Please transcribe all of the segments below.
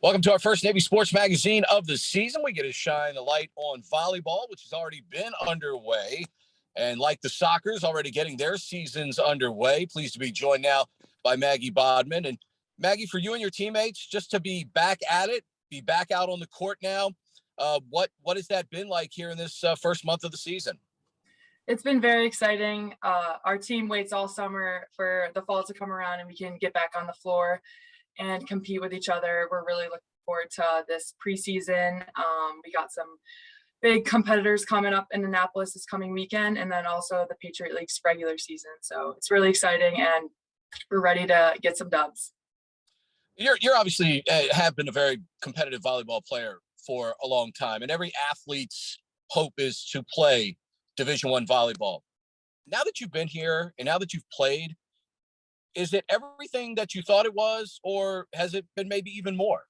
Welcome to our first Navy Sports Magazine of the season. We get to shine the light on volleyball, which has already been underway. And like the Sockers, already getting their seasons underway. Pleased to be joined now by Maggie Bodman. And Maggie, for you and your teammates, just to be back at it, be back out on the court now, what has that been like here in this first month of the season? It's been very exciting. Our team waits all summer for the fall to come around and we can get back on the floor and compete with each other. We're really looking forward to this preseason. We got some big competitors coming up in Annapolis this coming weekend, and then also the Patriot League's regular season. So it's really exciting, and we're ready to get some dubs. You're obviously have been a very competitive volleyball player for a long time, and every athlete's hope is to play Division I volleyball. Now that you've been here and now that you've played, is it everything that you thought it was, or has it been maybe even more?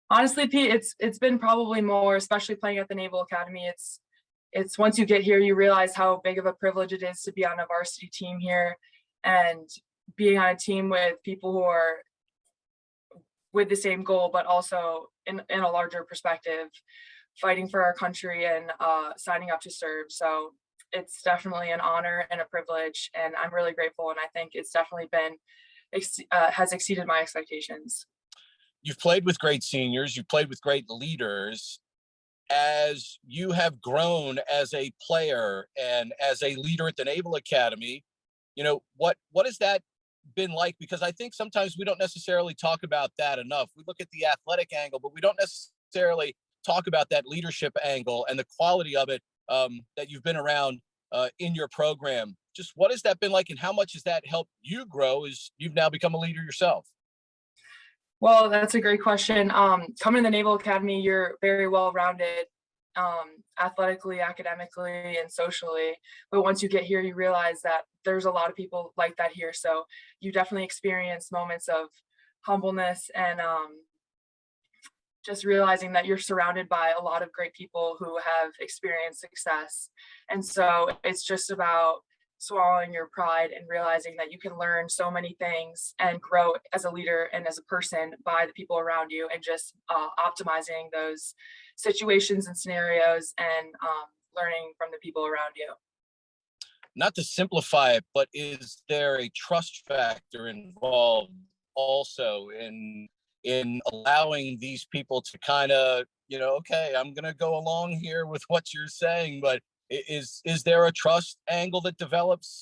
Honestly, Pete, it's been probably more, especially playing at the Naval Academy. It's once you get here, you realize how big of a privilege it is to be on a varsity team here, and being on a team with people who are with the same goal, but also in a larger perspective, fighting for our country and signing up to serve. So it's definitely an honor and a privilege, and I'm really grateful. And I think it's definitely been has exceeded my expectations. You've played with great seniors, you've played with great leaders. As you have grown as a player and as a leader at the Naval Academy, what has that been like? Because I think sometimes we don't necessarily talk about that enough. We look at the athletic angle, but we don't necessarily talk about that leadership angle and the quality of it that you've been around in your program. Just what has that been like, and how much has that helped you grow as you've now become a leader yourself? Well, that's a great question. Coming to the Naval Academy, you're very well-rounded, athletically, academically, and socially. But once you get here, you realize that there's a lot of people like that here. So you definitely experience moments of humbleness and just realizing that you're surrounded by a lot of great people who have experienced success. And so it's just about swallowing your pride and realizing that you can learn so many things and grow as a leader and as a person by the people around you, and just optimizing those situations and scenarios and learning from the people around you. Not to simplify it, but is there a trust factor involved also in allowing these people to kind of, okay, I'm going to go along here with what you're saying, but is there a trust angle that develops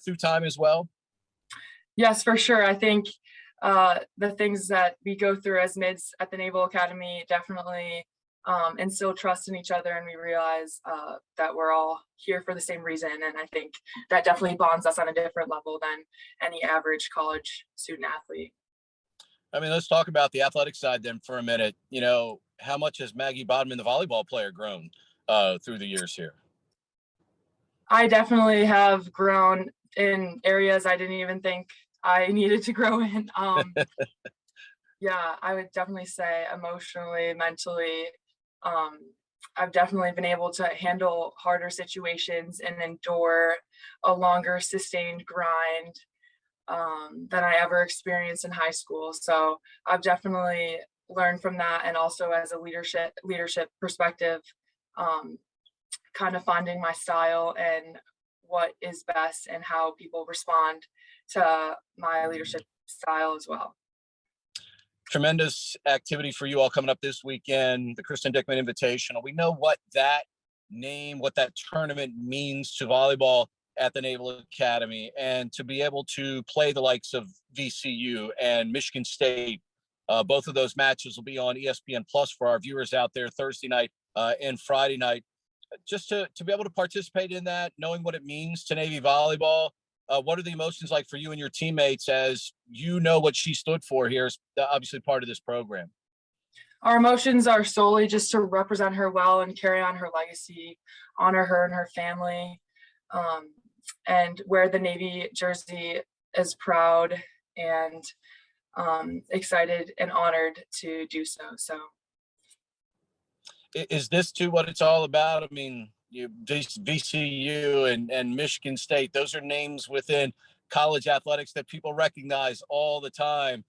through time as well? Yes, for sure. I think the things that we go through as mids at the Naval Academy definitely instill trust in each other, and we realize that we're all here for the same reason. And I think that definitely bonds us on a different level than any average college student athlete. I mean, let's talk about the athletic side then for a minute. How much has Maggie Bodman, the volleyball player, grown through the years here? I definitely have grown in areas I didn't even think I needed to grow in. Yeah, I would definitely say emotionally, mentally, I've definitely been able to handle harder situations and endure a longer sustained grind than I ever experienced in high school. So I've definitely learned from that, and also as a leadership perspective, kind of finding my style and what is best and how people respond to my leadership style as well. Tremendous activity for you all coming up this weekend, the Kristen Dickman Invitational. We know what that name, what that tournament means to volleyball at the Naval Academy, and to be able to play the likes of VCU and Michigan State. Both of those matches will be on ESPN Plus for our viewers out there Thursday night and Friday night. Just to be able to participate in that, knowing what it means to Navy volleyball, what are the emotions like for you and your teammates as you know what she stood for here is obviously part of this program? Our emotions are solely just to represent her well and carry on her legacy, honor her and her family, and wear the Navy jersey as proud and excited and honored to do so. So is this too what it's all about? I mean, VCU and Michigan State, those are names within college athletics that people recognize all the time.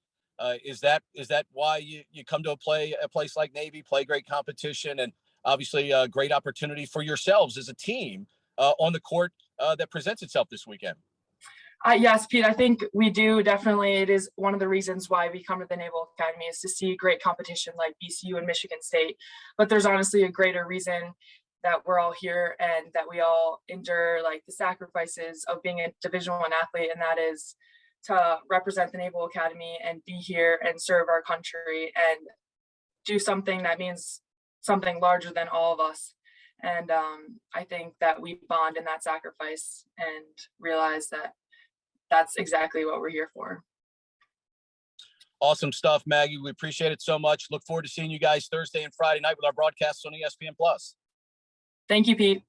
Is that why you come to a place like Navy, play great competition, and obviously a great opportunity for yourselves as a team on the court that presents itself this weekend? Yes, Pete, I think we do definitely. It is one of the reasons why we come to the Naval Academy, is to see great competition like BCU and Michigan State. But there's honestly a greater reason that we're all here and that we all endure like the sacrifices of being a Division I athlete, and that is to represent the Naval Academy and be here and serve our country and do something that means something larger than all of us. And I think that we bond in that sacrifice and realize that that's exactly what we're here for. Awesome stuff, Maggie. We appreciate it so much. Look forward to seeing you guys Thursday and Friday night with our broadcasts on ESPN Plus. Thank you, Pete.